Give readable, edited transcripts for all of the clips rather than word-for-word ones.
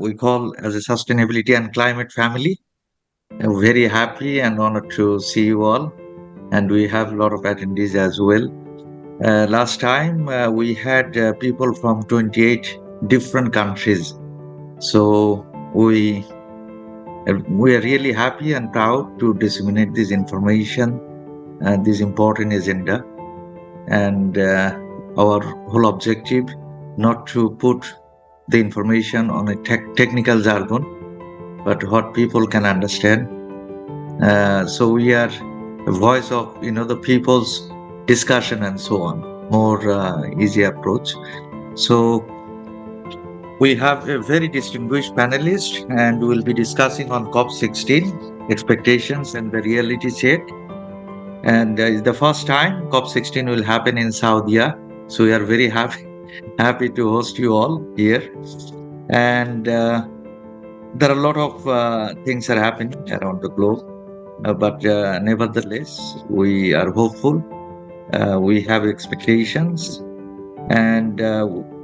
we call as a sustainability and climate family. Very happy and honored to see you all, and we have a lot of attendees as well. Last time we had people from 28 different countries, so we are really happy and proud to disseminate this information and this important agenda. And our whole objective not to put the information on a technical jargon, but what people can understand. So we are a voice of the people's discussion and so on, more easy approach. So we have a very distinguished panelist, and we will be discussing on COP16 expectations and the reality check. And it's the first time COP16 will happen in Saudi. So we are very happy to host you all here. And there are a lot of things are happening around the globe, but nevertheless, we are hopeful. We have expectations, and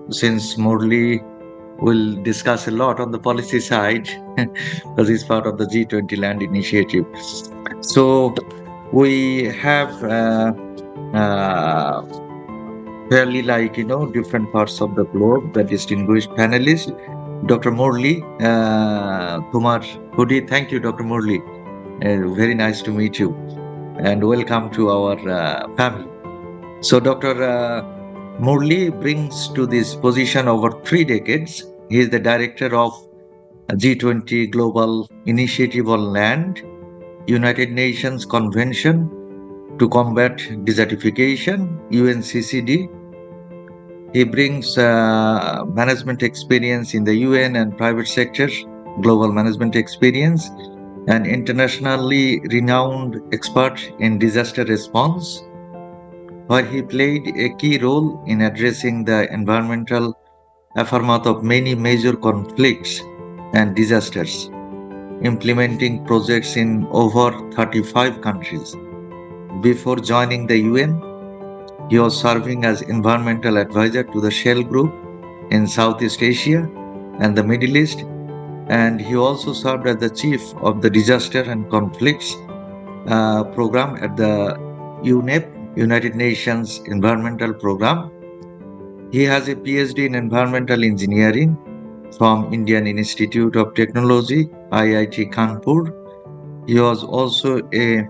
since Morley will discuss a lot on the policy side, because he's part of the G20 Land Initiative. So we have fairly different parts of the globe, the distinguished panelists. Dr. Morley, Kumar Hudi, thank you, Dr. Morley. Very nice to meet you, and welcome to our family. So Dr. Morley brings to this position over 3 decades. He is the director of G20 Global Initiative on Land, United Nations Convention to Combat Desertification, unccd. He brings management experience in the UN and private sector, global management experience, and internationally renowned expert in disaster response, where he played a key role in addressing the environmental aftermath of many major conflicts and disasters, implementing projects in over 35 countries. Before joining the UN, he was serving as environmental advisor to the Shell Group in Southeast Asia and the Middle East, and he also served as the chief of the Disaster and Conflicts program at the UNEP, United Nations Environmental Program. He has a PhD in environmental engineering from Indian Institute of Technology, IIT Kanpur. He was also a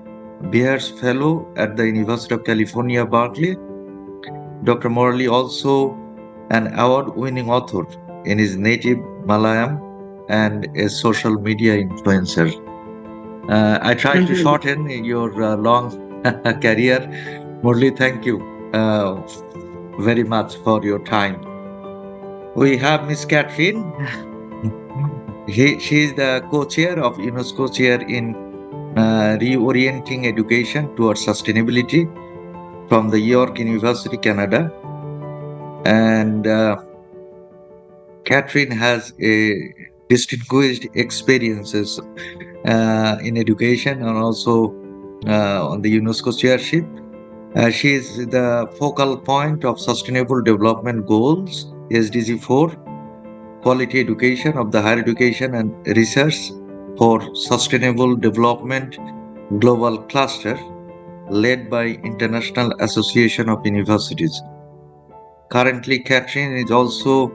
Beers Fellow at the University of California, Berkeley. Dr. Morley also an award-winning author in his native Malayalam and a social media influencer. I tried to shorten your long career. Morley, thank you very much for your time. We have Miss Catherine. She is the co-chair of UNESCO Chair in Reorienting Education towards Sustainability from the York University, Canada. And Catherine has a distinguished experiences in education and also on the UNESCO chairship. She is the focal point of Sustainable Development Goals, SDG 4, Quality Education of the Higher Education and Research for Sustainable Development Global Cluster, led by International Association of Universities. Currently, Catherine is also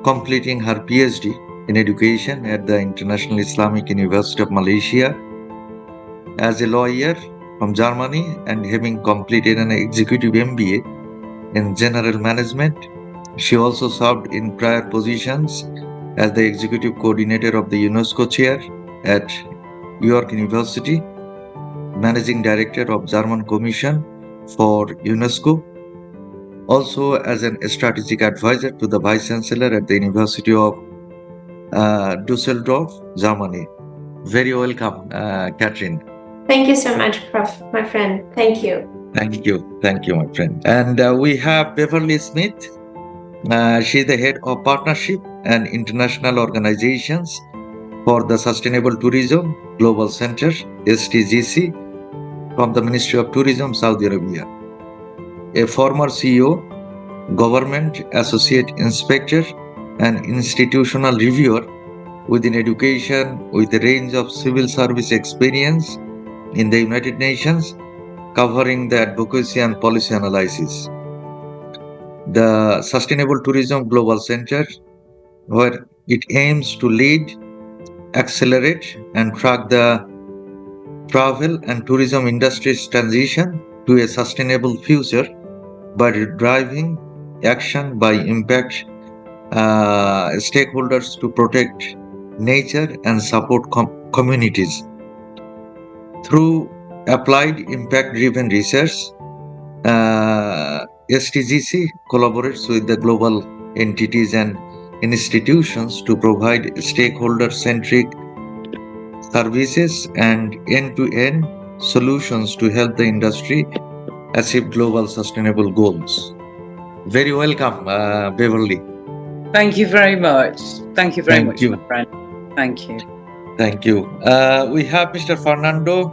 completing her PhD in education at the International Islamic University of Malaysia. As a lawyer from Germany and having completed an executive MBA in general management, she also served in prior positions as the executive coordinator of the UNESCO chair at York University, managing director of German Commission for UNESCO, also as a strategic advisor to the vice chancellor at the University of Düsseldorf, Germany. Very welcome, Catherine. Thank you so much, Prof, my friend. Thank you. Thank you, my friend. And we have Beverly Smith. She is the head of partnership and international organizations for the Sustainable Tourism Global Center, STGC, from the Ministry of Tourism, Saudi Arabia. A former CEO, Government Associate Inspector an institutional reviewer within education with a range of civil service experience in the United Nations, covering the advocacy and policy analysis. The Sustainable Tourism Global Center, where it aims to lead, accelerate, and track the travel and tourism industry's transition to a sustainable future by driving action by impact stakeholders to protect nature and support communities. Through applied impact driven research, STGC collaborates with the global entities and institutions to provide stakeholder centric services and end to end solutions to help the industry achieve global sustainable goals. Very welcome, Beverly. Thank you very much. Thank you very much, my friend. Thank you. Thank you. We have Mr. Fernando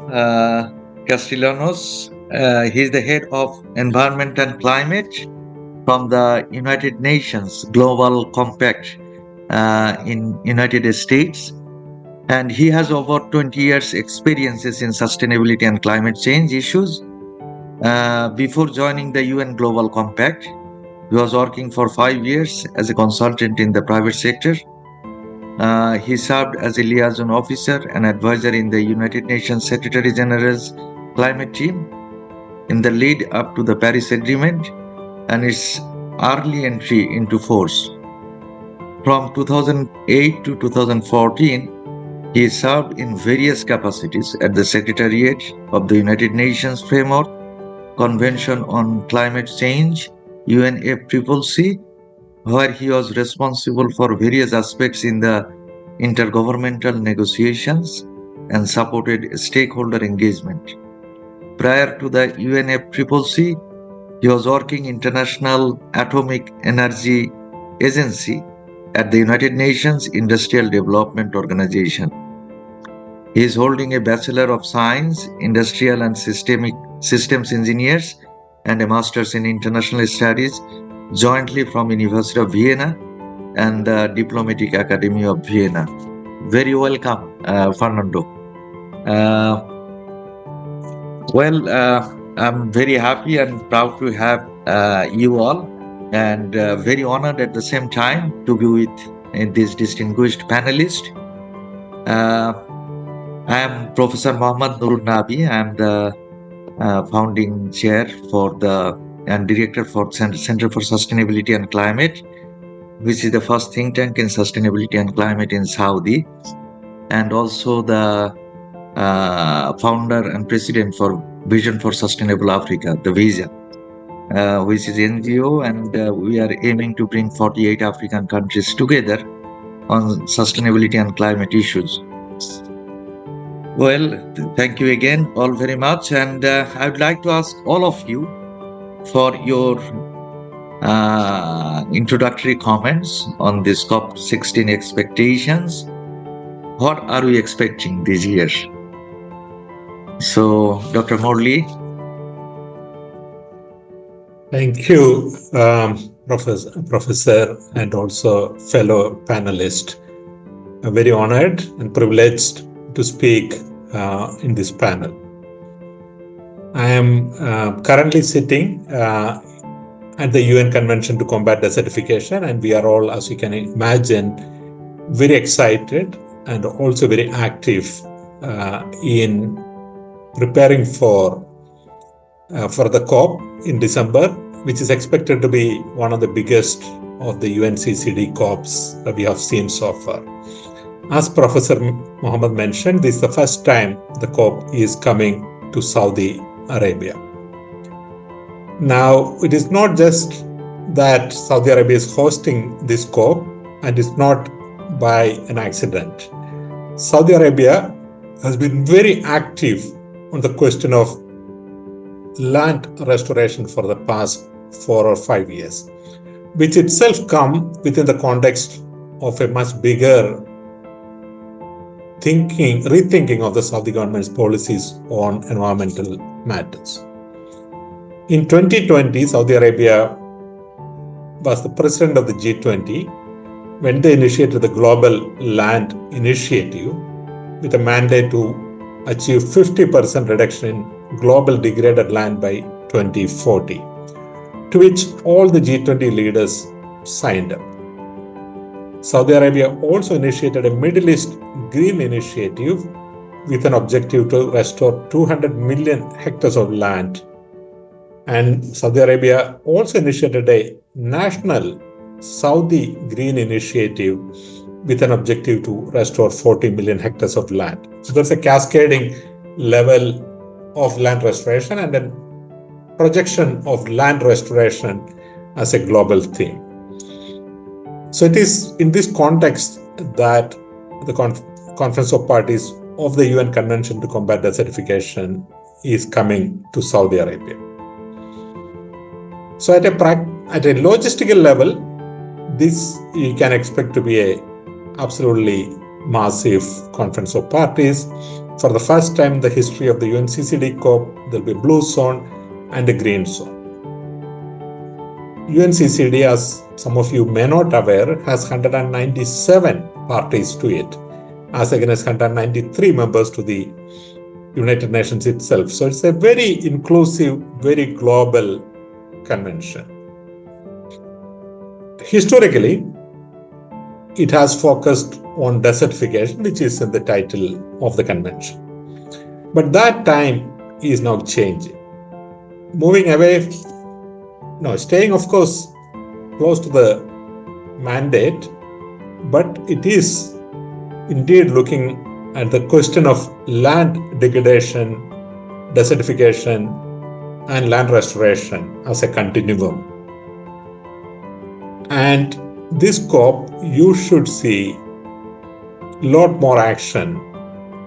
Castellanos. He is the head of Environment and Climate from the United Nations Global Compact in United States. And he has over 20 years experiences in sustainability and climate change issues. Before joining the UN Global Compact, he was working for 5 years as a consultant in the private sector. He served as a liaison officer and advisor in the United Nations Secretary General's climate team in the lead up to the Paris Agreement and its early entry into force. From 2008 to 2014, he served in various capacities at the Secretariat of the United Nations Framework Convention on Climate Change, UNFCCC, where he was responsible for various aspects in the intergovernmental negotiations and supported stakeholder engagement. Prior to the UNFCCC, he was working International Atomic Energy Agency at the United Nations Industrial Development Organization. He is holding a Bachelor of Science, Industrial and Systems Engineers and a Master's in International Studies jointly from University of Vienna and the Diplomatic Academy of Vienna. Very welcome, Fernando. I'm very happy and proud to have you all and very honored at the same time to be with this distinguished panelist. I am Professor Mohammad Nurul Nabi. I am the founding chair and director for Center for Sustainability and Climate, which is the first think tank in sustainability and climate in Saudi, and also the founder and president for Vision for Sustainable Africa, the VISA, which is NGO, and we are aiming to bring 48 African countries together on sustainability and climate issues. Well, thank you again all very much, and I would like to ask all of you for your introductory comments on this COP16 expectations. What are we expecting this year? So, Dr. Morley. Thank you, Professor, and also fellow panelist. I'm very honored and privileged to speak in this panel. I am currently sitting at the UN Convention to Combat Desertification, and we are all, as you can imagine, very excited and also very active in preparing for the COP in December, which is expected to be one of the biggest of the unccd COPs that we have seen so far. As Professor Mohammed mentioned, this is the first time the COP is coming to Saudi Arabia. Now, it is not just that Saudi Arabia is hosting this COP, and it's not by an accident. Saudi Arabia has been very active on the question of land restoration for the past 4 or 5 years, which itself come within the context of a much bigger rethinking of the Saudi government's policies on environmental matters. In 2020, Saudi Arabia was the president of the G20, when they initiated the Global Land Initiative with a mandate to achieve 50% reduction in global degraded land by 2040, to which all the G20 leaders signed up. Saudi Arabia also initiated a Middle East Green Initiative with an objective to restore 200 million hectares of land. And Saudi Arabia also initiated a national Saudi Green Initiative with an objective to restore 40 million hectares of land. So there's a cascading level of land restoration and a projection of land restoration as a global theme. So it is in this context that the Conference of Parties of the UN Convention to Combat Desertification is coming to Saudi Arabia. So at a logistical level, this you can expect to be a absolutely massive Conference of Parties. For the first time in the history of the UNCCD COP, there will be a blue zone and a green zone. UNCCD, as some of you may not aware, has 197 parties to it, as against 193 members to the United Nations itself. So it's a very inclusive, very global convention. Historically, it has focused on desertification, which is in the title of the convention. But that time is now changing. Moving away, staying, of course, close to the mandate, but it is indeed looking at the question of land degradation, desertification, and land restoration as a continuum. And this COP, you should see a lot more action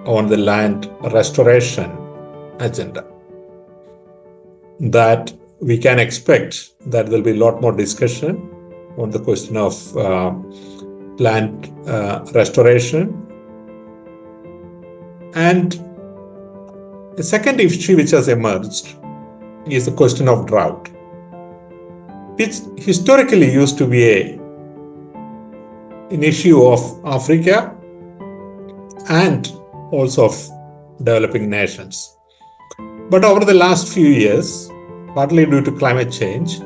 on the land restoration agenda. That we can expect that there will be a lot more discussion on the question of land restoration. And the second issue which has emerged is the question of drought, which historically used to be an issue of Africa and also of developing nations. But over the last few years, partly due to climate change,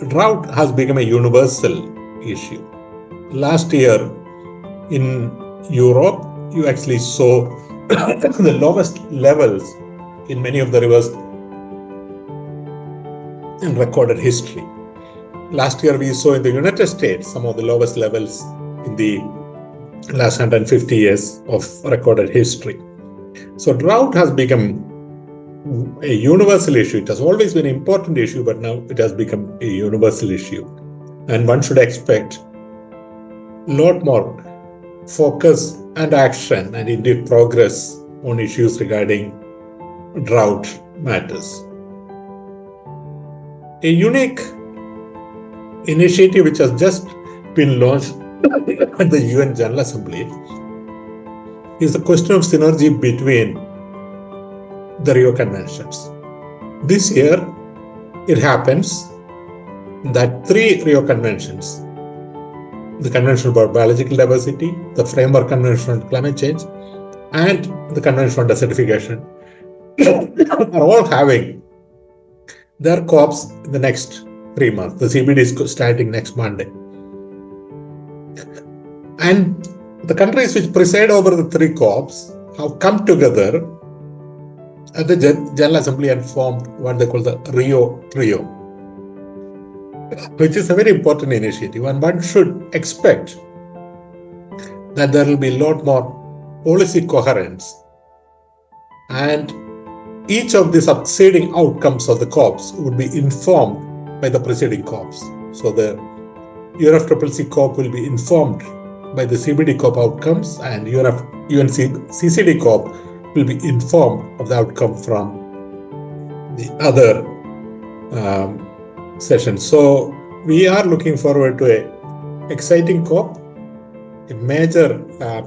drought has become a universal issue. Last year in Europe, you actually saw the lowest levels in many of the rivers in recorded history. Last year, we saw in the United States some of the lowest levels in the last 150 years of recorded history. So drought has become a universal issue. It has always been an important issue, but now it has become a universal issue. And one should expect a lot more focus and action and indeed progress on issues regarding drought matters. A unique initiative which has just been launched at the UN General Assembly is the question of synergy between the Rio Conventions. This year, it happens that 3 Rio Conventions, the Convention about Biological Diversity, the Framework Convention on Climate Change, and the Convention on Desertification, are all having their COPs in the next 3 months. The CBD is starting next Monday. And the countries which preside over the 3 COPs have come together at the General Assembly and formed what they call the Rio Trio, which is a very important initiative. And one should expect that there will be a lot more policy coherence, and each of the succeeding outcomes of the COPs would be informed by the preceding COPs. So the UNFCCC COP will be informed by the CBD COP outcomes, and UNCCD COP will be informed of the outcome from the other sessions. So we are looking forward to an exciting COP, a major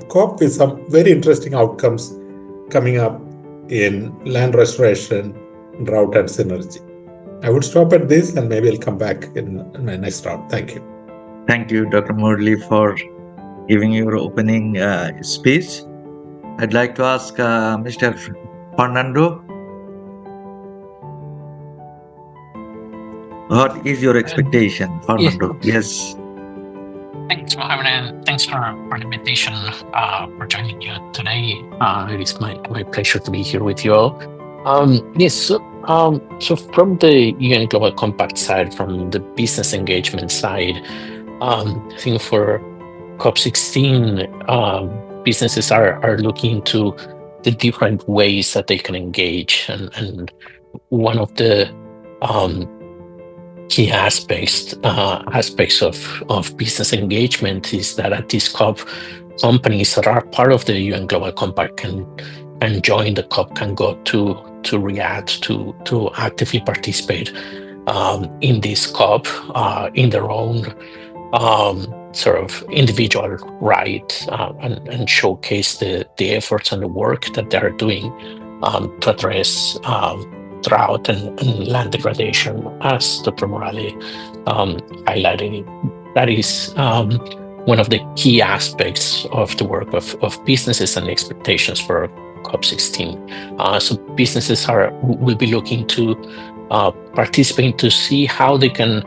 COP with some very interesting outcomes coming up in land restoration, drought, and synergy. I would stop at this and maybe I'll come back in my next round. Thank you. Thank you, Dr. Murli, for giving your opening speech. I'd like to ask Mr. Fernando, what is your expectation, Fernando? Yes. Thanks, Mohammed, and thanks for the invitation for joining you today. It is my pleasure to be here with you all. Yes, so from the UN Global Compact side, from the business engagement side, I think for COP16, businesses are looking into the different ways that they can engage, and one of the key aspects of business engagement is that at this COP, companies that are part of the UN Global Compact can join the COP, can go to Riyadh to actively participate in this COP in their own sort of individual right, and showcase the efforts and the work that they are doing to address drought and land degradation, as Dr. Morale highlighted. That is one of the key aspects of the work of businesses and expectations for COP16. So businesses will be looking to participate to see how they can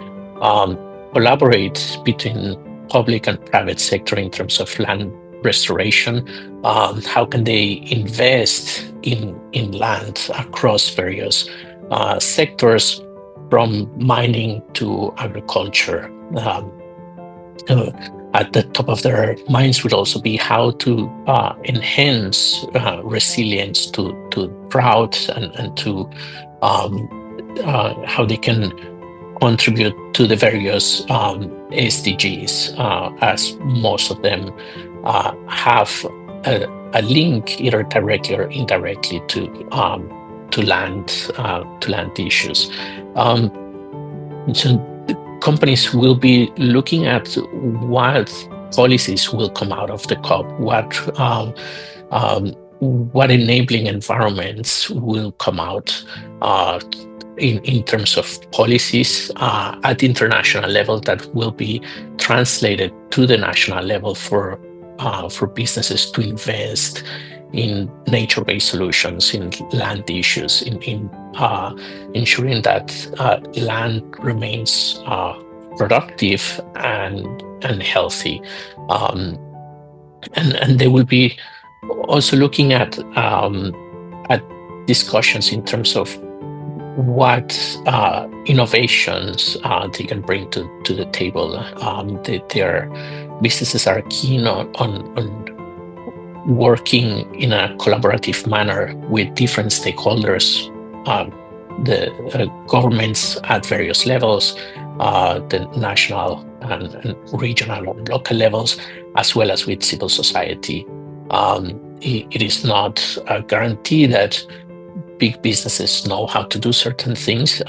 collaborate between public and private sector in terms of land restoration. How can they invest in land across various sectors, from mining to agriculture? At the top of their minds would also be how to enhance resilience to drought, and to how they can contribute to the various SDGs, as most of them have a link, either directly or indirectly, to land issues. So companies will be looking at what policies will come out of the COP, what enabling environments will come out in terms of policies at the international level that will be translated to the national level for businesses to invest in nature-based solutions, in land issues, in ensuring that land remains productive and healthy, and they will be also looking at discussions in terms of what innovations they can bring to the table. Their businesses are keen on working in a collaborative manner with different stakeholders, the governments at various levels, the national and regional or local levels, as well as with civil society. It is not a guarantee that big businesses know how to do certain things.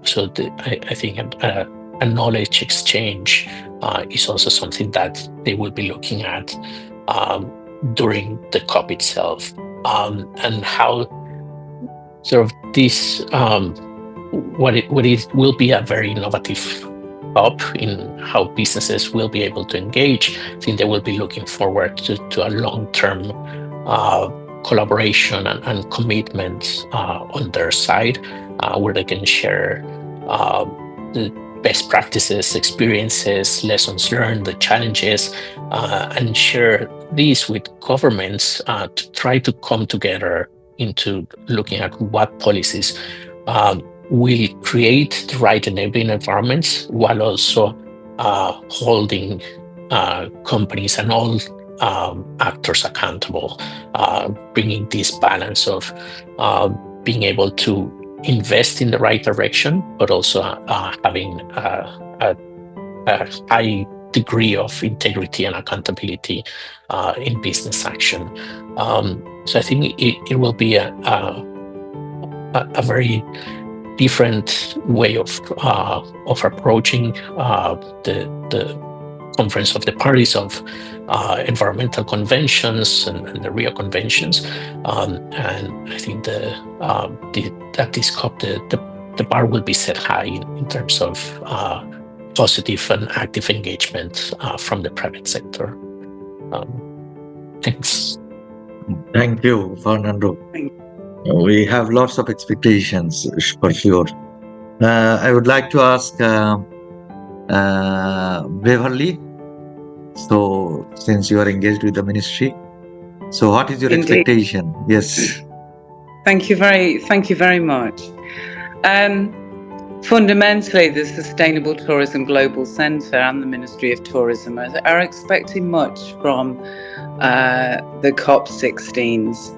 So I think a knowledge exchange is also something that they will be looking at during the COP itself, and how sort of this what it will be a very innovative COP in how businesses will be able to engage. I think they will be looking forward to a long-term collaboration and commitment on their side, where they can share the best practices, experiences, lessons learned, the challenges, and share these with governments to try to come together into looking at what policies will create the right enabling environments, while also holding companies and all actors accountable, bringing this balance of being able to invest in the right direction, but also having a high degree of integrity and accountability in business action. So I think it will be a very different way of approaching the Conference of the Parties of Environmental Conventions and the Rio Conventions, and I think at this COP the bar will be set high in terms of positive and active engagement from the private sector. Thanks. Thank you, Fernando. We have lots of expectations for sure. I would like to ask Beverly. So, since you are engaged with the ministry, so what is your expectation? Yes. Thank you very much. Fundamentally, the Sustainable Tourism Global Centre and the Ministry of Tourism are expecting much from the COP16s.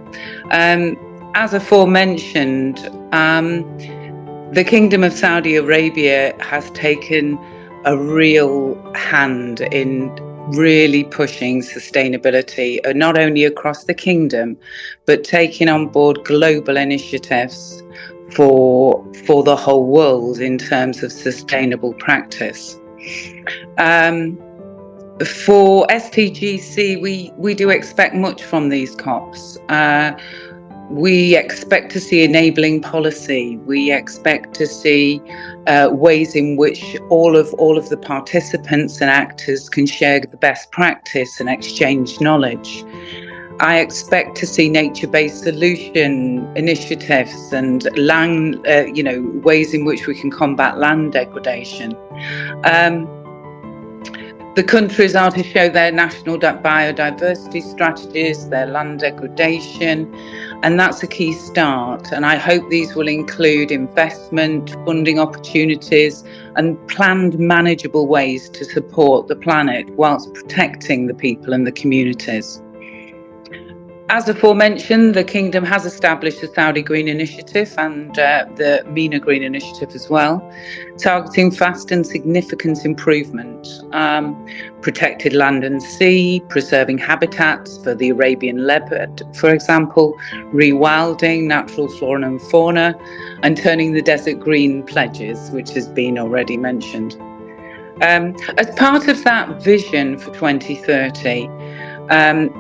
As aforementioned, the Kingdom of Saudi Arabia has taken a real hand in really pushing sustainability, not only across the kingdom, but taking on board global initiatives for the whole world in terms of sustainable practice. For STGC, we do expect much from these COPs. We expect to see enabling policy. We expect to see ways in which all of the participants and actors can share the best practice and exchange knowledge. I expect to see nature-based solution initiatives and land, ways in which we can combat land degradation. The countries are to show their national biodiversity strategies, their land degradation, and that's a key start. And I hope these will include investment, funding opportunities, and planned manageable ways to support the planet whilst protecting the people and the communities. As aforementioned, the Kingdom has established the Saudi Green Initiative and the MENA Green Initiative as well, targeting fast and significant improvement, protected land and sea, preserving habitats for the Arabian leopard, for example, rewilding natural flora and fauna, and turning the desert green pledges, which has been already mentioned. As part of that vision for 2030,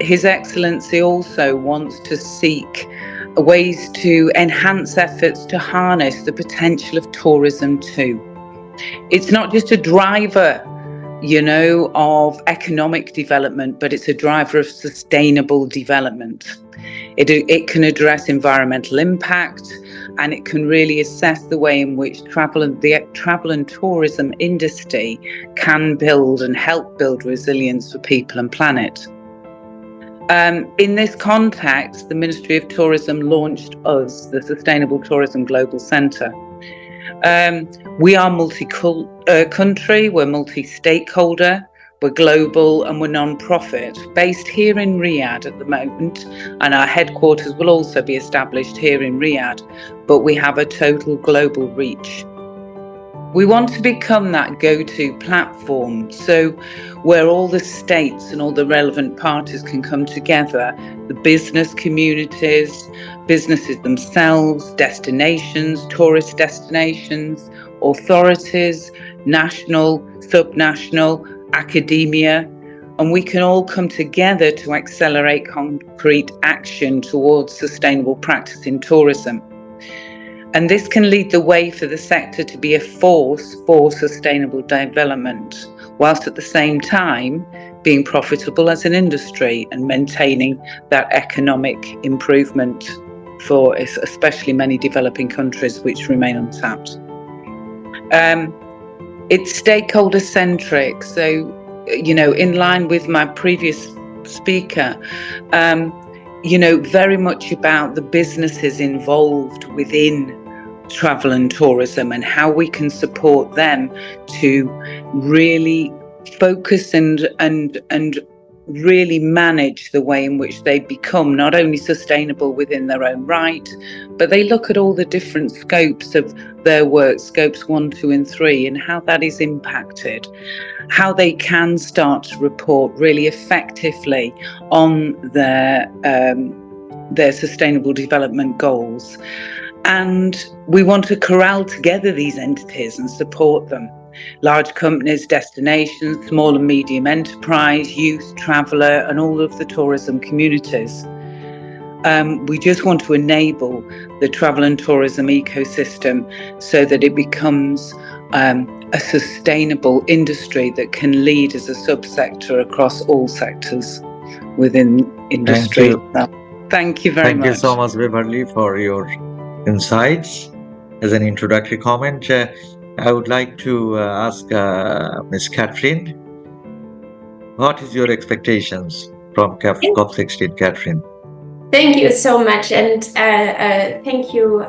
His Excellency also wants to seek ways to enhance efforts to harness the potential of tourism too. It's not just a driver, of economic development, but it's a driver of sustainable development. It can address environmental impact, and it can really assess the way in which the travel and tourism industry can build and help build resilience for people and planet. In this context, the Ministry of Tourism launched us, the Sustainable Tourism Global Centre. We are multi-country, we're multi-stakeholder, we're global, and we're non-profit, based here in Riyadh at the moment, and our headquarters will also be established here in Riyadh, but we have a total global reach. We want to become that go-to platform, so where all the states and all the relevant parties can come together, the business communities, businesses themselves, destinations, tourist destinations, authorities, national, subnational, academia, and we can all come together to accelerate concrete action towards sustainable practice in tourism. And this can lead the way for the sector to be a force for sustainable development, whilst at the same time being profitable as an industry and maintaining that economic improvement for especially many developing countries which remain untapped. It's stakeholder centric, so in line with my previous speaker, very much about the businesses involved within travel and tourism and how we can support them to really focus and really manage the way in which they become not only sustainable within their own right, but they look at all the different scopes of their work, scopes 1, 2, and 3, and how that is impacted, how they can start to report really effectively on their sustainable development goals. And we want to corral together these entities and support them. Large companies, destinations, small and medium enterprise, youth, traveller, and all of the tourism communities. We just want to enable the travel and tourism ecosystem so that it becomes a sustainable industry that can lead as a subsector across all sectors within industry. Thank you very much. Thank you so much, Beverly, for your insights. As an introductory comment, I would like to ask Ms. Catherine, what is your expectations from COP16, Catherine? Thank you so much, and thank you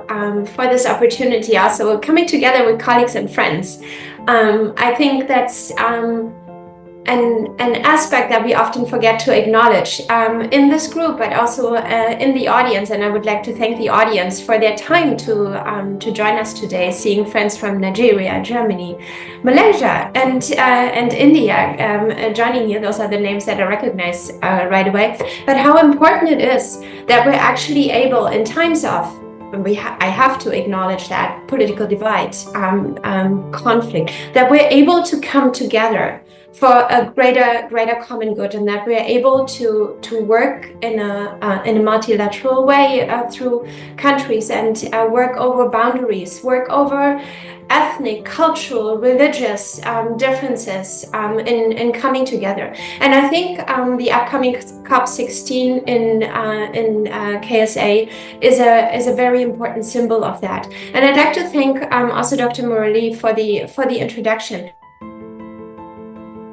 for this opportunity. Also, coming together with colleagues and friends, I think that's an aspect that we often forget to acknowledge in this group, but also in the audience. And I would like to thank the audience for their time to join us today, seeing friends from Nigeria, Germany, Malaysia, and India joining here. Those are the names that I recognize right away. But how important it is that we're actually able, in times of I have to acknowledge that political divide, conflict, that we're able to come together for a greater common good, and that we're able to work in a multilateral way through countries, and work over boundaries, work over ethnic, cultural, religious differences in coming together. And I think the upcoming COP16 in KSA is a very important symbol of that. And I'd like to thank also Dr. Murali for the introduction,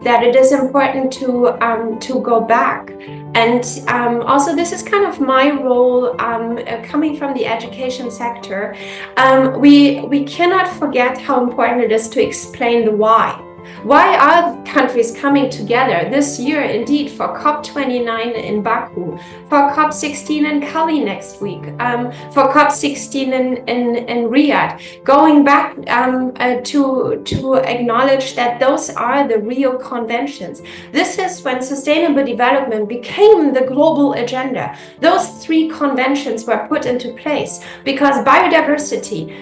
that it is important to go back. And also, this is kind of my role coming from the education sector. We cannot forget how important it is to explain the why. Why are countries coming together this year, indeed, for COP29 in Baku, for COP16 in Cali next week, for COP16 in Riyadh, going back to acknowledge that those are the Rio conventions. This is when sustainable development became the global agenda. Those 3 conventions were put into place because biodiversity,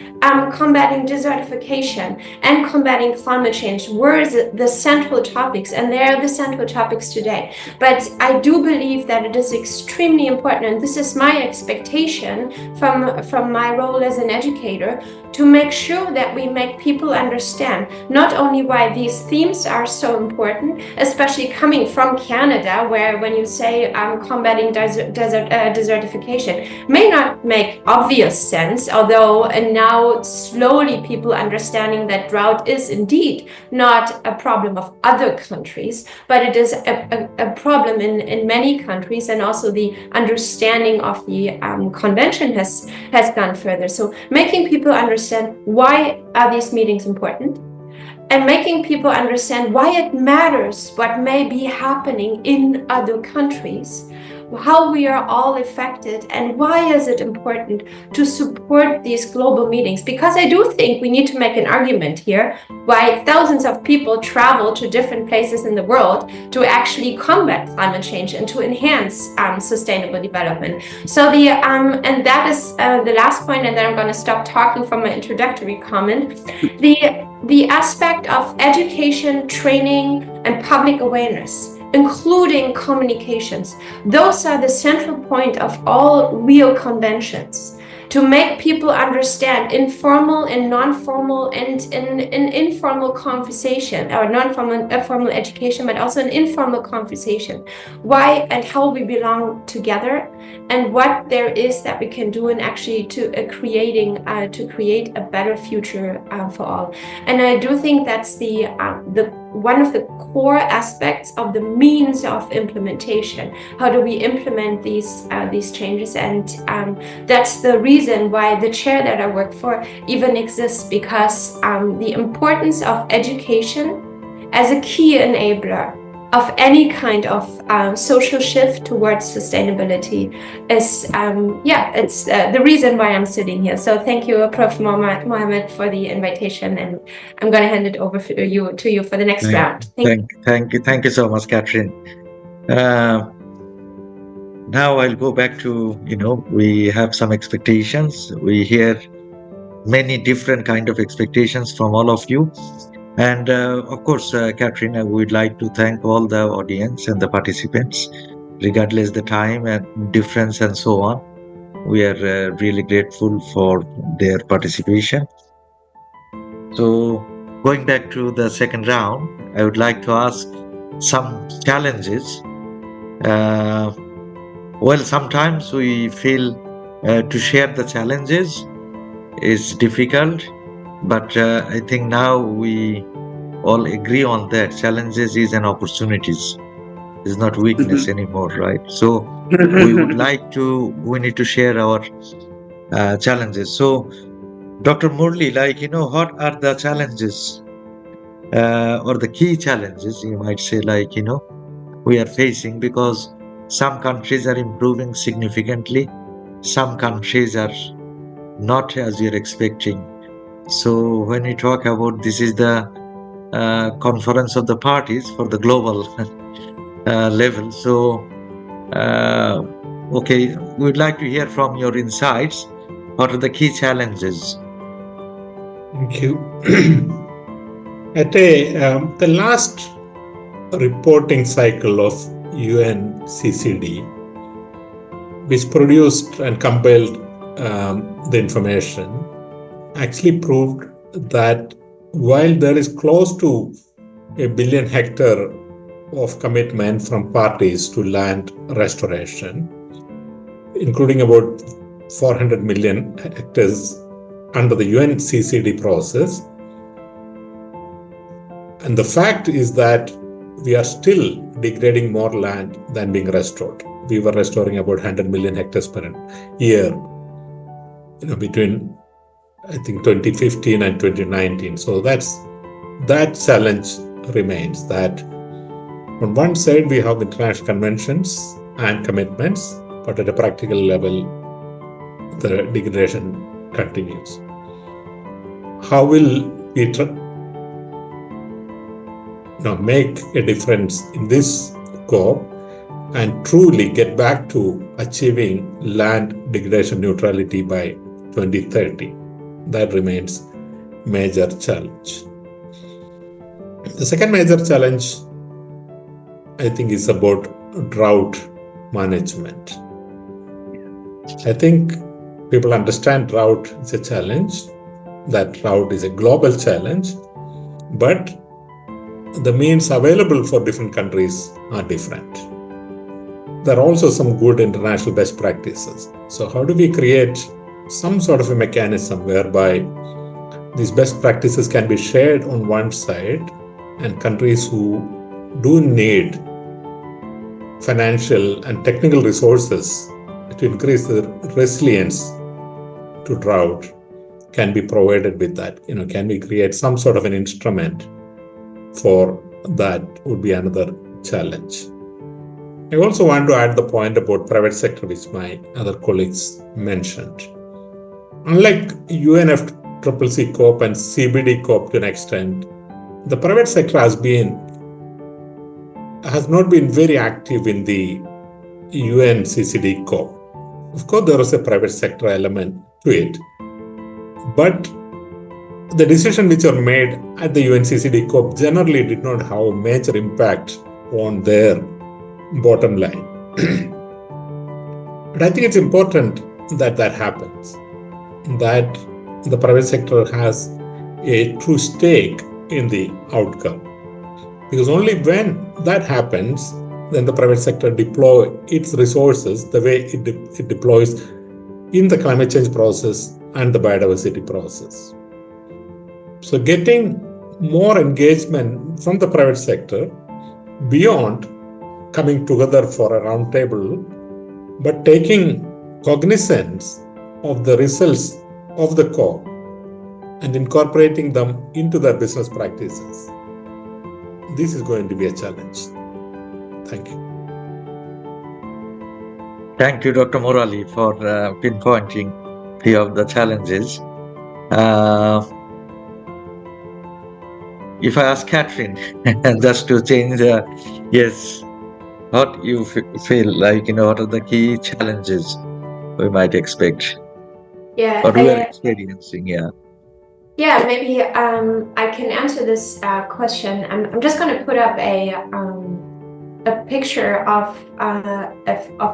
combating desertification, and combating climate change were the central topics, and they are the central topics today. But I do believe that it is extremely important, and this is my expectation from my role as an educator, to make sure that we make people understand not only why these themes are so important, especially coming from Canada, where when you say combating desertification may not make obvious sense, although now slowly people understanding that drought is indeed not a problem of other countries, but it is a problem in many countries, and also the understanding of the convention has gone further. So making people understand why are these meetings important, and making people understand why it matters what may be happening in other countries, how we are all affected, and why is it important to support these global meetings. Because I do think we need to make an argument here why thousands of people travel to different places in the world to actually combat climate change and to enhance sustainable development. So and that is the last point, and then I'm going to stop talking from my introductory comment. The aspect of education, training, and public awareness, including communications. Those are the central point of all Rio conventions, to make people understand informal and non-formal and in informal conversation, or formal education, but also an informal conversation, why and how we belong together, and what there is that we can do in actually to create a better future for all. And I do think that's the one of the core aspects of the means of implementation. How do we implement these changes? And that's the reason why the chair that I work for even exists, because the importance of education as a key enabler of any kind of social shift towards sustainability is it's the reason why I'm sitting here. So thank you, Prof. Mohammed, for the invitation, and I'm going to hand it over to you for the next round. Thank you so much, Catherine. Now I'll go back to, we have some expectations. We hear many different kind of expectations from all of you. And of course, Catherine, I would like to thank all the audience and the participants, regardless the time and difference and so on. We are really grateful for their participation. So going back to the second round, I would like to ask some challenges. Well, sometimes we feel to share the challenges is difficult, but I think now we all agree on that challenges is an opportunities, is not weakness anymore, right? So we need to share our challenges. So Dr. Murli, what are the challenges or the key challenges, you might say, we are facing? Because some countries are improving significantly, some countries are not as we are expecting. So when we talk about this is the conference of the parties for the global level. So, okay, we'd like to hear from your insights. What are the key challenges? Thank you. The last reporting cycle of unccd, which produced and compiled the information, actually proved that while there is close to 1 billion hectare of commitment from parties to land restoration, including about 400 million hectares under the unccd process. And the fact is that we are still degrading more land than being restored. We were restoring about 100 million hectares per year, between I think 2015 and 2019. So that challenge remains, that on one side we have international conventions and commitments, but at a practical level, the degradation continues. How will we make a difference in this COP and truly get back to achieving land degradation neutrality by 2030? That remains major challenge. The second major challenge, I think, is about drought management. I think people understand drought is a challenge, that drought is a global challenge, but the means available for different countries are different. There are also some good international best practices. So how do we create some sort of a mechanism whereby these best practices can be shared on one side, and countries who do need financial and technical resources to increase their resilience to drought can be provided with that? Can we create some sort of an instrument for that? Would be another challenge. I also want to add the point about private sector, which my other colleagues mentioned. Unlike UNFCCC COP and CBD COP to an extent, the private sector has not been very active in the unccd COP. Of course, there was a private sector element to it, but the decisions which are made at the unccd COP generally did not have a major impact on their bottom line. But I think it's important that happens, that the private sector has a true stake in the outcome. Because only when that happens, then the private sector deploy its resources the way it deploys in the climate change process and the biodiversity process. So getting more engagement from the private sector beyond coming together for a round table, but taking cognizance of the results of the COP and incorporating them into their business practices. This is going to be a challenge. Thank you. Thank you, Dr. Murali, for pinpointing few of the challenges. If I ask Catherine, just to change, yes, what you feel like, what are the key challenges we might expect? Yeah, what we are experiencing, Yeah, maybe I can answer this question. I'm just going to put up a picture of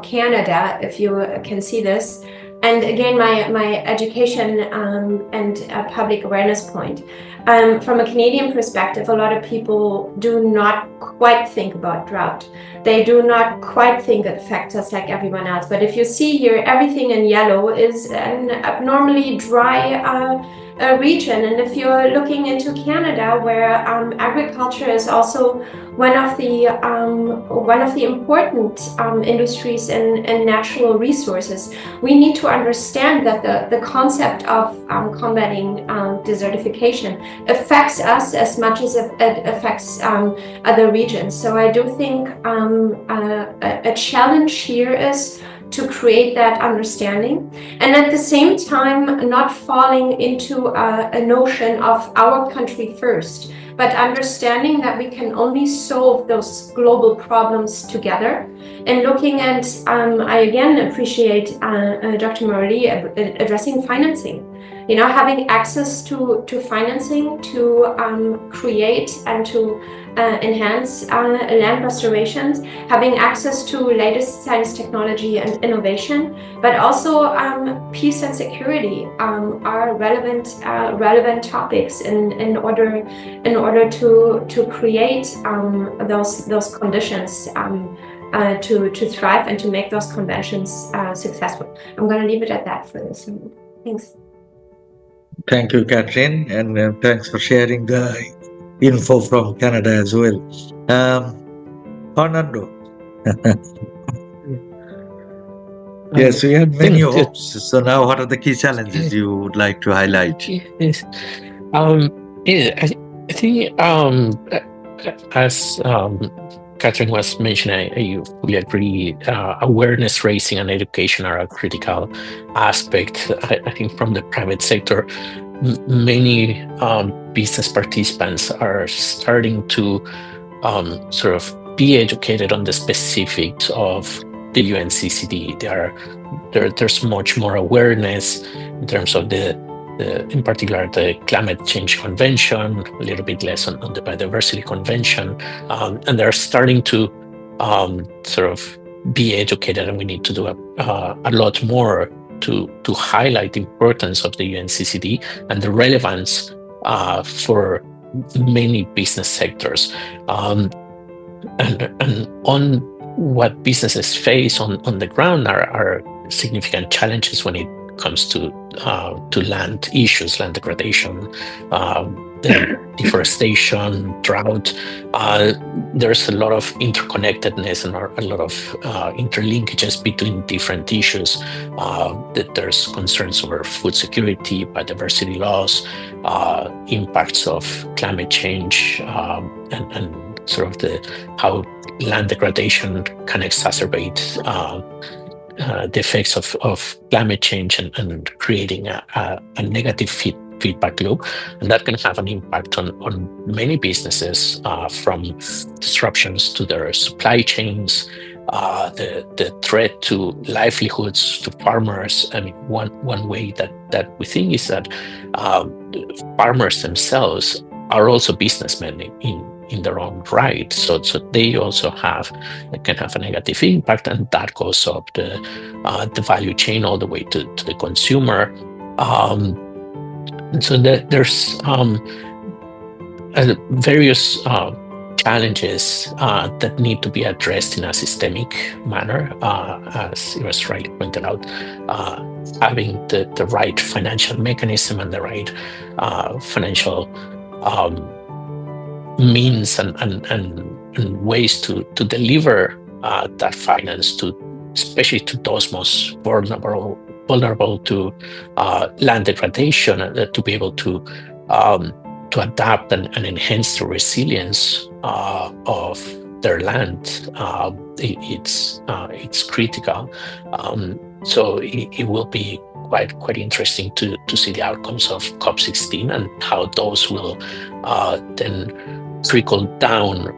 Canada, if you can see this. And again, my education and public awareness point. From a Canadian perspective, a lot of people do not quite think about drought. They do not quite think it affects us like everyone else. But if you see here, everything in yellow is an abnormally dry region. And if you're looking into Canada, where agriculture is also one of the important industries and natural resources, we need to understand that the concept of combating desertification affects us as much as it affects other regions. So I do think a challenge here is to create that understanding, and at the same time not falling into a notion of our country first, but understanding that we can only solve those global problems together. And looking at, I again appreciate Dr. Morley addressing financing. You know, having access to financing to create and to enhance land restorations, having access to latest science, technology, and innovation, but also peace and security are relevant topics in order to create those conditions to thrive and to make those conventions successful. I'm going to leave it at that for this moment. Thanks. Thank you, Catherine, and thanks for sharing the info from Canada as well. Fernando. Yes, we have many hopes. So now, what are the key challenges you would like to highlight? Yes. I think as Catherine was mentioning, I fully agree. Awareness raising and education are a critical aspect. I think from the private sector, many business participants are starting to sort of be educated on the specifics of the UNCCD. There's much more awareness in terms of in particular, the Climate Change Convention, a little bit less on the Biodiversity Convention, and they're starting to sort of be educated, and we need to do a lot more to highlight the importance of the UNCCD and the relevance for many business sectors. And on what businesses face on the ground are significant challenges when it comes to land issues, land degradation, deforestation, drought. There's a lot of interconnectedness and a lot of interlinkages between different issues. There's concerns over food security, biodiversity loss, impacts of climate change, and sort of how land degradation can exacerbate the effects of climate change and creating a negative feedback loop, and that can have an impact on many businesses, from disruptions to their supply chains, the threat to livelihoods, to farmers. I mean, one way that we think is that farmers themselves are also businessmen in their own right, so they also can have a negative impact, and that goes up the value chain all the way to the consumer. And so there's various challenges that need to be addressed in a systemic manner, as it was rightly pointed out. Having the right financial mechanism and the right financial means and ways to deliver that finance especially to those most vulnerable to land degradation, to be able to adapt and enhance the resilience of their land. It's critical. So it will be quite interesting to see the outcomes of COP16 and how those will then trickle down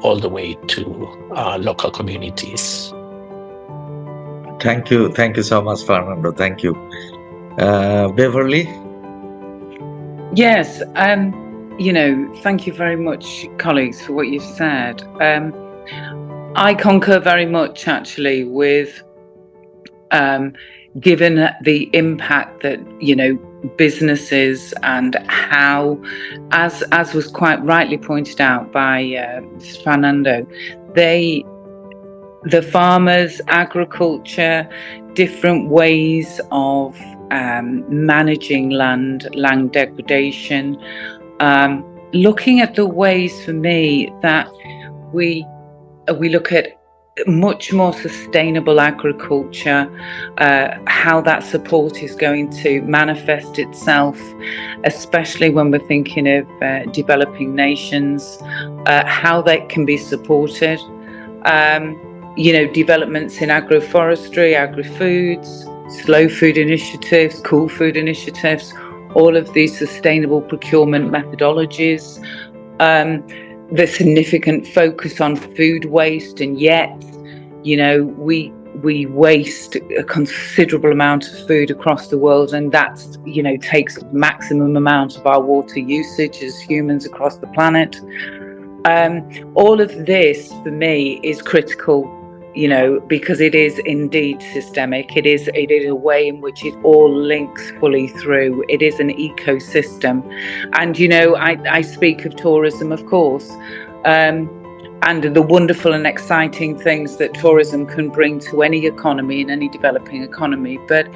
all the way to local communities. Thank you so much, Fernando. Thank you. Beverly? Yes, thank you very much, colleagues, for what you've said. I concur very much, actually, with given the impact that businesses, and how, as was quite rightly pointed out by Fernando, the farmers, agriculture, different ways of managing land degradation, looking at the ways, for me, that we look at much more sustainable agriculture, how that support is going to manifest itself, especially when we're thinking of developing nations, how they can be supported. Developments in agroforestry, agri-foods, slow food initiatives, cool food initiatives, all of these sustainable procurement methodologies, the significant focus on food waste, and yet, we waste a considerable amount of food across the world, and that's, takes maximum amount of our water usage as humans across the planet. All of this, for me, is critical, because it is indeed systemic. It is a way in which it all links fully through. It is an ecosystem. And, I speak of tourism, of course, and the wonderful and exciting things that tourism can bring to any economy, in any developing economy. But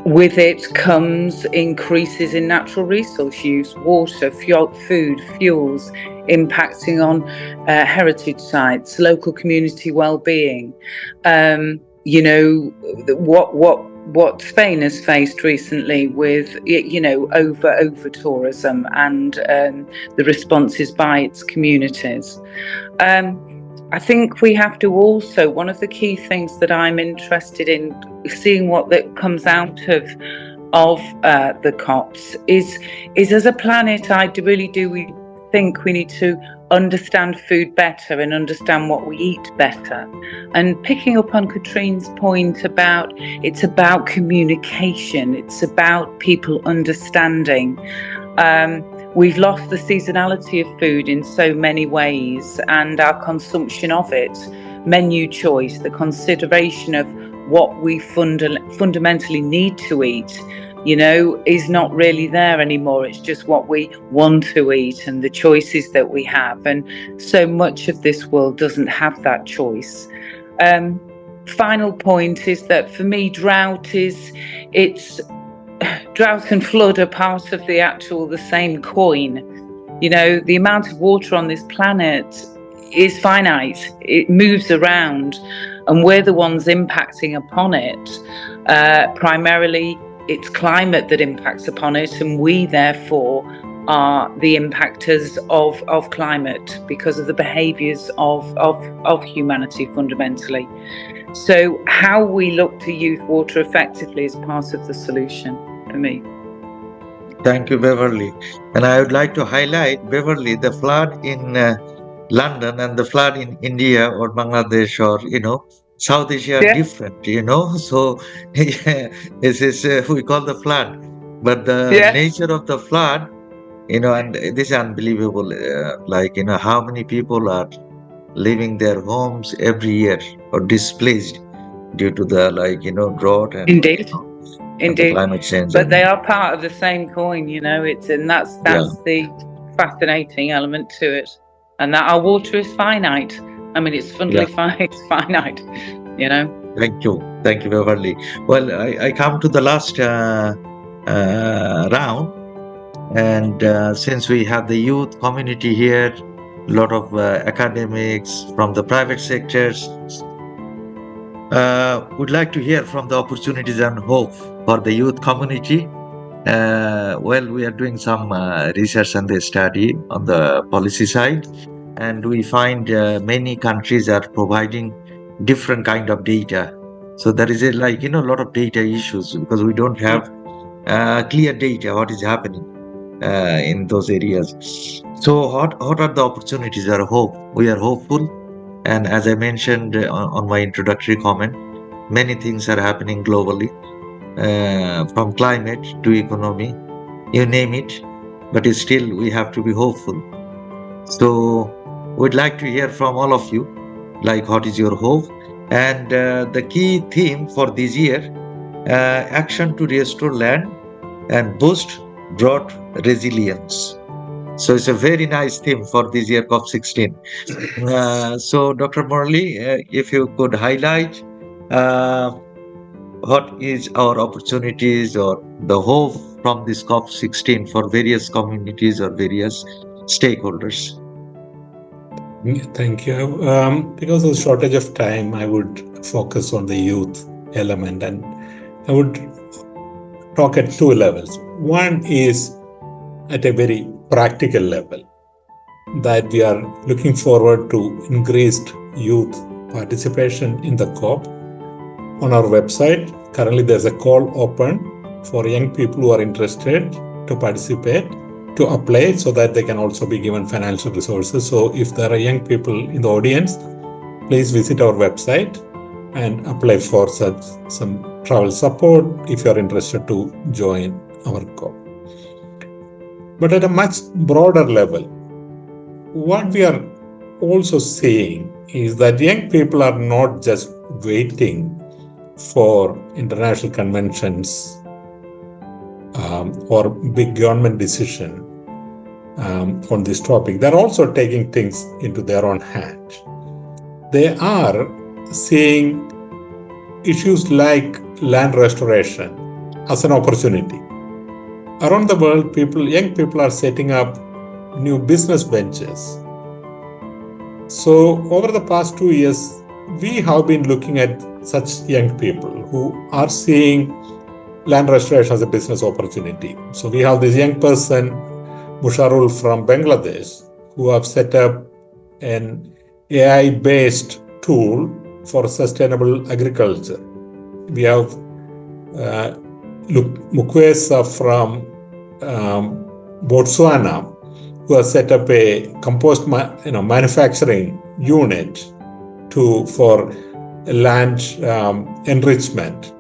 with it comes increases in natural resource use, water, food, fuels, impacting on heritage sites, local community well-being. What Spain has faced recently with, over tourism and the responses by its communities. I think we have to also, one of the key things that I'm interested in seeing what that comes out of the COPs is as a planet, we think we need to understand food better and understand what we eat better. And picking up on Katrine's point about, it's about communication, it's about people understanding. We've lost the seasonality of food in so many ways, and our consumption of it, menu choice, the consideration of what we fundamentally need to eat, is not really there anymore. It's just what we want to eat and the choices that we have. And so much of this world doesn't have that choice. Final point is that for me, drought and flood are part of the same coin. The amount of water on this planet is finite. It moves around, and we're the ones impacting upon it. Primarily, it's climate that impacts upon it, and we therefore are the impactors of climate because of the behaviours of humanity fundamentally. So how we look to use water effectively is part of the solution for me. Thank you, Beverly. And I would like to highlight, Beverly, the flood in London and the flood in India or Bangladesh or, South Asia are different, So this is, we call the flood. But the nature of the flood, and this is unbelievable. How many people are leaving their homes every year or displaced due to the, drought and Indeed. And the climate change. But they are part of the same coin, and that's the fascinating element to it. And that our water is finite. I mean, it's fundamentally it's finite, Thank you, Beverly. Well, I come to the last round, and since we have the youth community here, a lot of academics from the private sectors, would like to hear from the opportunities and hope for the youth community. We are doing some research and the study on the policy side, and we find many countries are providing different kind of data. So there is a lot of data issues because we don't have clear data what is happening in those areas. So what are the opportunities or hope? We are hopeful, and as I mentioned on my introductory comment, many things are happening globally, from climate to economy, you name it, but still we have to be hopeful. So we'd like to hear from all of you, what is your hope? And the key theme for this year, action to restore land and boost drought resilience. So it's a very nice theme for this year COP16. So Dr. Morley, if you could highlight uh, what is our opportunities or the hope from this COP16 for various communities or various stakeholders. Thank you. Because of the shortage of time, I would focus on the youth element, and I would talk at two levels. One is at a very practical level, that we are looking forward to increased youth participation in the COP. On our website, currently there's a call open for young people who are interested to participate, to apply, so that they can also be given financial resources. So if there are young people in the audience, please visit our website and apply for some travel support if you are interested to join our COP. But at a much broader level, what we are also seeing is that young people are not just waiting for international conventions or big government decision on this topic. They're also taking things into their own hand. They are seeing issues like land restoration as an opportunity. Around the world, young people are setting up new business ventures. So over the past 2 years, we have been looking at such young people who are seeing land restoration as a business opportunity. So we have this young person, Musharul from Bangladesh, who have set up an AI-based tool for sustainable agriculture. We have Mukwesa from Botswana, who has set up a compost manufacturing unit for land enrichment.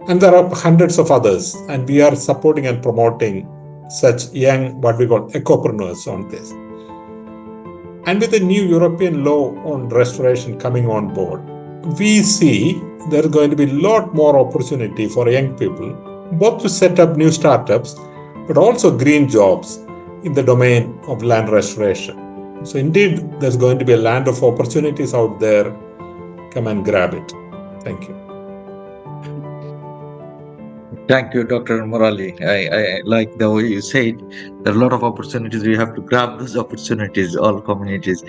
And there are hundreds of others, and we are supporting and promoting such young, what we call ecopreneurs on this. And with the new European law on restoration coming on board, we see there's going to be a lot more opportunity for young people, both to set up new startups, but also green jobs in the domain of land restoration. So indeed, there's going to be a land of opportunities out there. Come and grab it. Thank you. Thank you, Dr. Murali. I like the way you said there are a lot of opportunities. We have to grab those opportunities, all communities.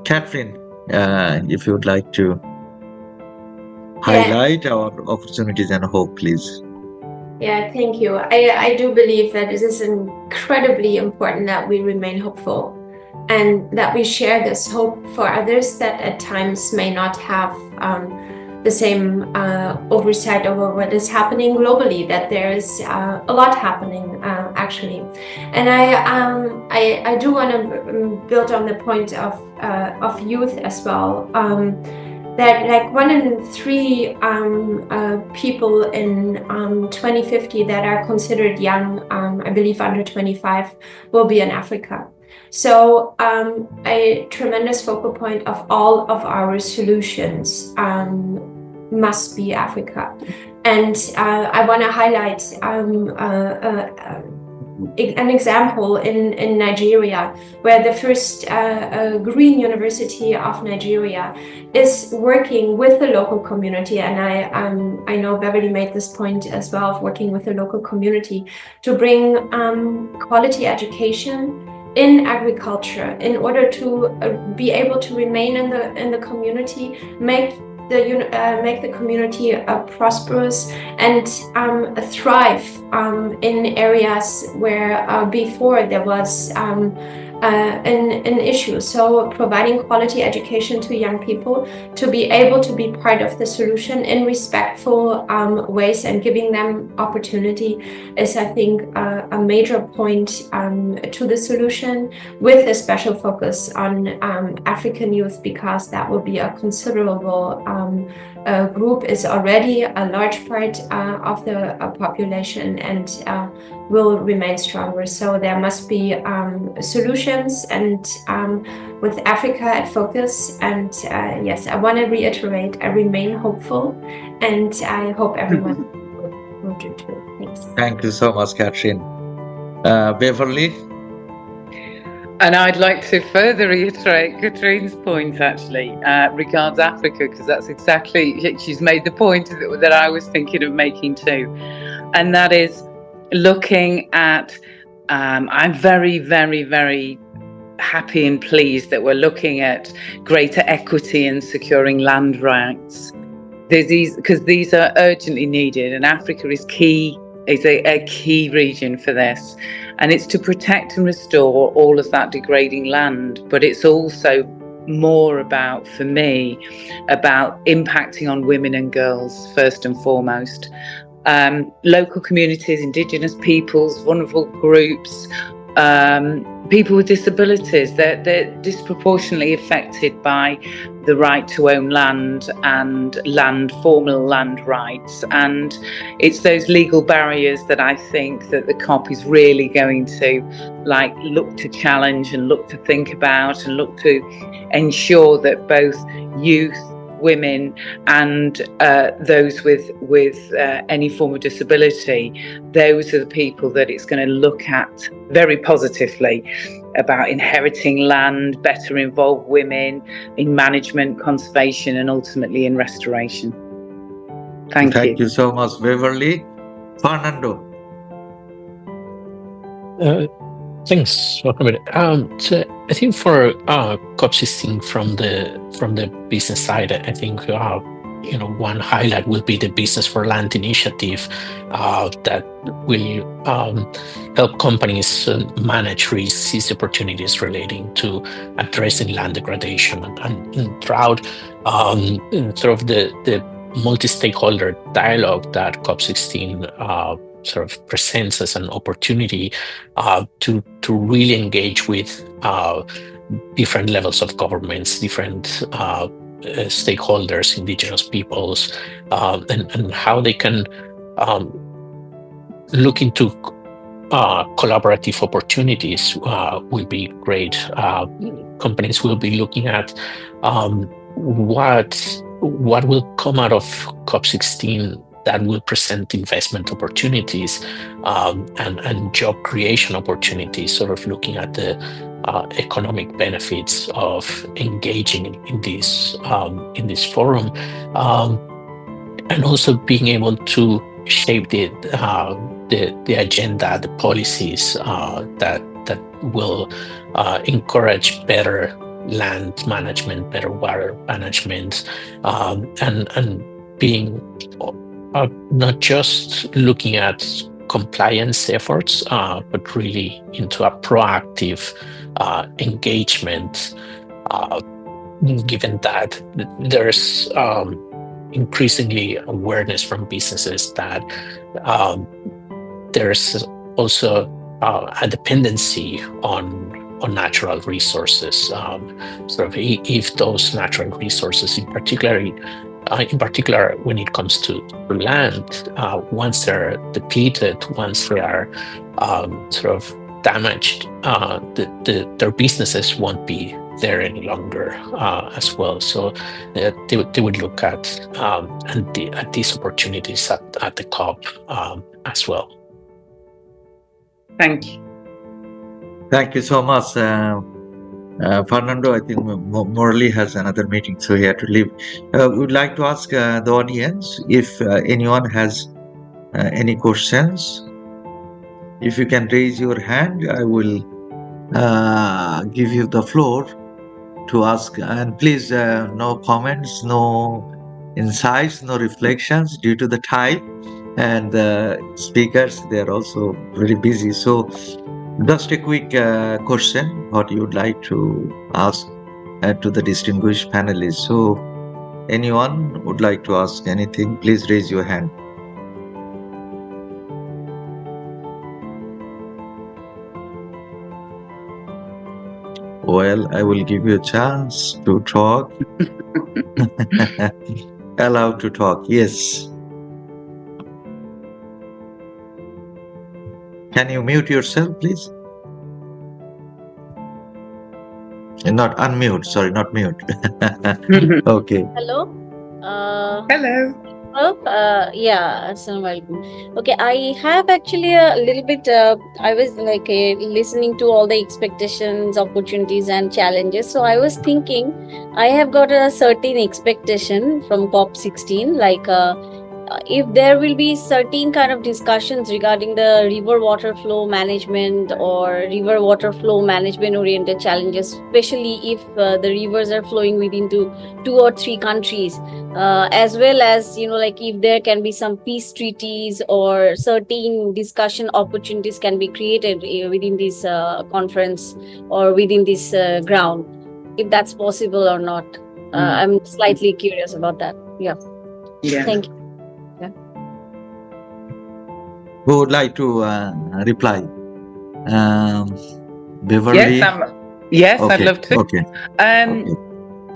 Catherine, if you would like to highlight our opportunities and hope, please. Yeah, thank you. I do believe that it is incredibly important that we remain hopeful and that we share this hope for others that at times may not have the same oversight over what is happening globally, that there is a lot happening actually. And I do want to build on the point of youth as well. That like 1 in 3 people in 2050 that are considered young, I believe under 25, will be in Africa. So a tremendous focal point of all of our solutions must be Africa. And I want to highlight an example in Nigeria, where the first Green University of Nigeria is working with the local community. And I know Beverly made this point as well, of working with the local community to bring quality education in agriculture in order to be able to remain in the community, make the community prosperous and thrive in areas where before there was an issue. So providing quality education to young people to be able to be part of the solution in respectful ways and giving them opportunity is, I think, a major point to the solution, with a special focus on African youth, because that will be a considerable group, is already a large part of the population and will remain stronger. So there must be solutions, and with Africa at focus. And yes, I want to reiterate, I remain hopeful, and I hope everyone will important too. Thanks. Thank you so much, Catherine. Beverly? And I'd like to further reiterate Katrine's point, actually, regards Africa, because that's exactly, she's made the point that I was thinking of making too. And that is looking at, I'm very, very, very happy and pleased that we're looking at greater equity and securing land rights. Because these are urgently needed, and Africa is key. Is a key region for this, and it's to protect and restore all of that degrading land, but it's also more about, for me, about impacting on women and girls first and foremost. Local communities, indigenous peoples, vulnerable groups, people with disabilities, they're disproportionately affected by the right to own land and formal land rights. And it's those legal barriers that I think that the COP is really going to look to challenge and look to think about and look to ensure that both youth, women and those with any form of disability, those are the people that it's going to look at very positively about inheriting land, better involve women in management, conservation and ultimately in restoration. Thank you. Thank you so much, Beverly. Fernando? Thanks, welcome. So I think for COP16 from the business side, I think one highlight will be the Business for Land initiative that will help companies manage risks, seize opportunities relating to addressing land degradation and drought. Sort of the multi-stakeholder dialogue that COP16 sort of presents as an opportunity to really engage with different levels of governments, different stakeholders, indigenous peoples, and how they can look into collaborative opportunities will be great. Companies will be looking at what will come out of COP16 that will present investment opportunities and job creation opportunities, sort of looking at the economic benefits of engaging in this forum, and also being able to shape the agenda, the policies that will encourage better land management, better water management, and being not just looking at compliance efforts, but really into a proactive engagement, given that there's increasingly awareness from businesses that there's also a dependency on natural resources. Sort of if those natural resources, in particular when it comes to land, once they're depleted, once they are sort of damaged, their businesses won't be there any longer as well. So they would look at these opportunities at the COP as well. Thank you. Thank you so much. Fernando, I think Morley has another meeting, so he had to leave. We would like to ask the audience if anyone has any questions. If you can raise your hand, I will give you the floor to ask. And please, no comments, no insights, no reflections due to the time. And the speakers, they're also very busy. So just a quick question, what you would like to ask to the distinguished panelists. So anyone would like to ask anything, please raise your hand. Well, I will give you a chance to talk. Allowed to talk, yes. Can you mute yourself, please? Not unmute, sorry, not mute. Okay. Hello. Hello. Hello. Yeah, Assalamualaikum. Okay, I have actually a little bit. I was like listening to all the expectations, opportunities, and challenges. So I was thinking, I have got a certain expectation from COP16, like if there will be certain kind of discussions regarding the river water flow management or river water flow management oriented challenges, especially if the rivers are flowing within two or three countries, as well as like if there can be some peace treaties or certain discussion opportunities can be created within this conference or within this ground, if that's possible or not. I'm slightly curious about that. Yeah. Thank you. Who would like to reply? Beverly? Yes, Okay, I'd love to. okay.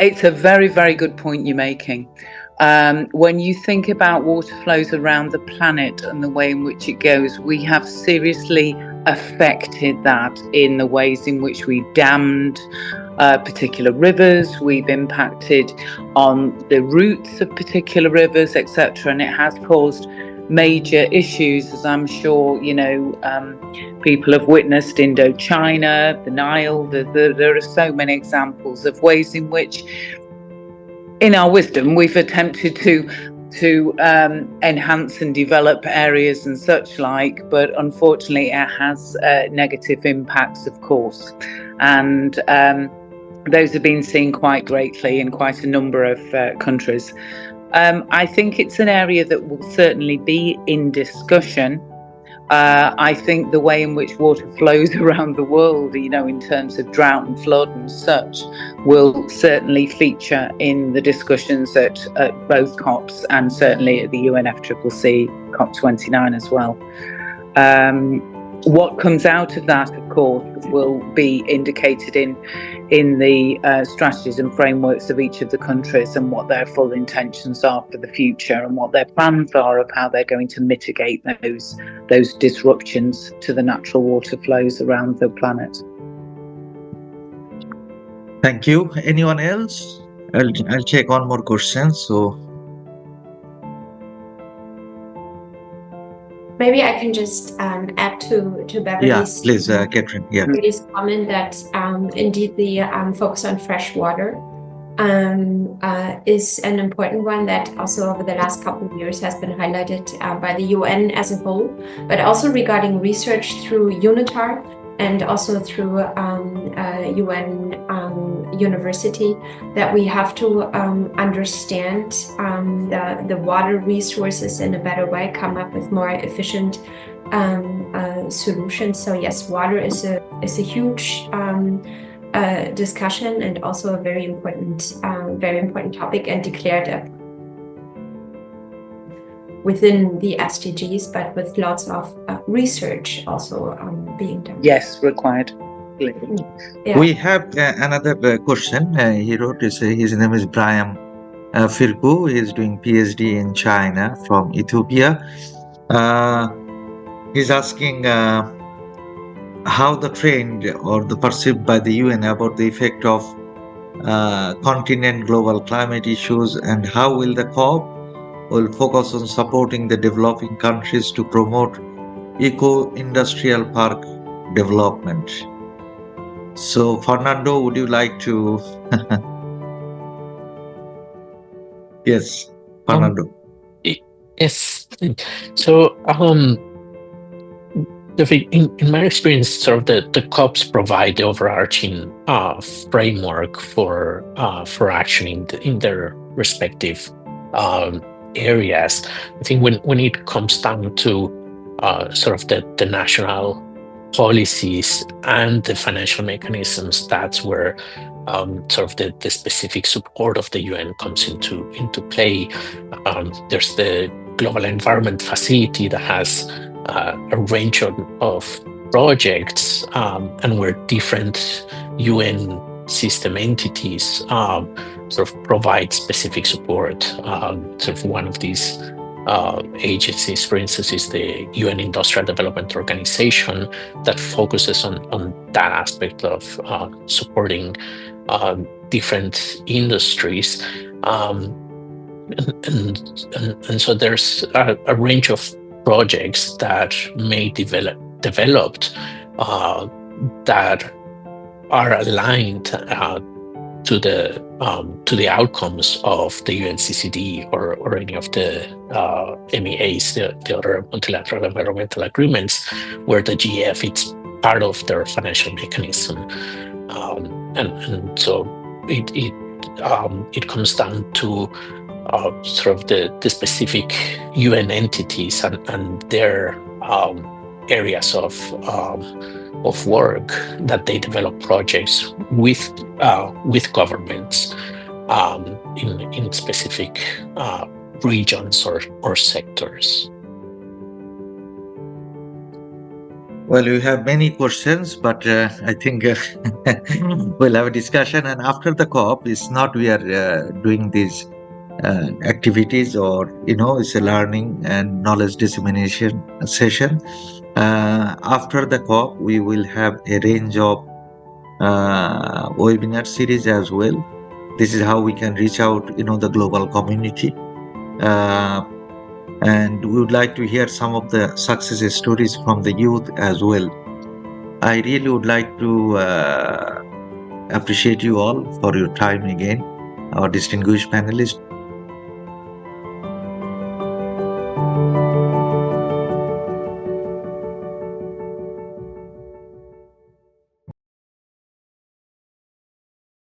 It's a very, very good point you're making. When you think about water flows around the planet and the way in which it goes, we have seriously affected that in the ways in which we dammed particular rivers, we've impacted on the routes of particular rivers, etc. And it has caused major issues, as I'm sure people have witnessed. Indochina, the Nile, there are so many examples of ways in which, in our wisdom, we've attempted to enhance and develop areas and such like, but unfortunately it has negative impacts, of course, and those have been seen quite greatly in quite a number of countries. I think it's an area that will certainly be in discussion. I think the way in which water flows around the world, in terms of drought and flood and such, will certainly feature in the discussions at both COPs and certainly at the UNFCCC COP29 as well. What comes out of that, of course, will be indicated in the strategies and frameworks of each of the countries, and what their full intentions are for the future, and what their plans are of how they're going to mitigate those disruptions to the natural water flows around the planet. Thank you. Anyone else? I'll check one more question. So maybe I can just add to Beverly's please, Catherine. Beverly's comment that indeed the focus on fresh water is an important one that also over the last couple of years has been highlighted by the UN as a whole, but also regarding research through UNITAR and also through UN University, that we have to understand the water resources in a better way, come up with more efficient solutions. So yes, water is a huge discussion and also a very important topic, and declared within the SDGs, but with lots of research also being done. Yes, required. Yeah. We have another question. He wrote, his name is Brian Firku. He is doing PhD in China from Ethiopia. He's asking how the trend or the perceived by the UN about the effect of continent global climate issues, and how will the COP will focus on supporting the developing countries to promote eco-industrial park development. So, Fernando, would you like to? Yes, Fernando. Yes. So, in my experience, sort of the COPs provide the overarching framework for action in their respective areas. I think when it comes down to sort of the national policies and the financial mechanisms, that's where sort of the specific support of the UN comes into play. There's the Global Environment Facility that has a range of projects, and where different UN system entities sort of provide specific support. Sort of one of these agencies, for instance, is the UN Industrial Development Organization, that focuses on that aspect of supporting different industries. and so there's a range of projects that may developed that are aligned to the outcomes of the UNCCD or any of the MEAs, the other multilateral environmental agreements, where the GF it's part of their financial mechanism, and so it comes down to sort of the specific UN entities and their areas of work that they develop projects with governments in specific regions or sectors. Well, you have many questions, but I think we'll have a discussion. And after the COP, it's not we are doing these activities, or it's a learning and knowledge dissemination session. After the COP, we will have a range of webinar series as well. This is how we can reach out, the global community. And we would like to hear some of the success stories from the youth as well. I really would like to appreciate you all for your time again, our distinguished panelists.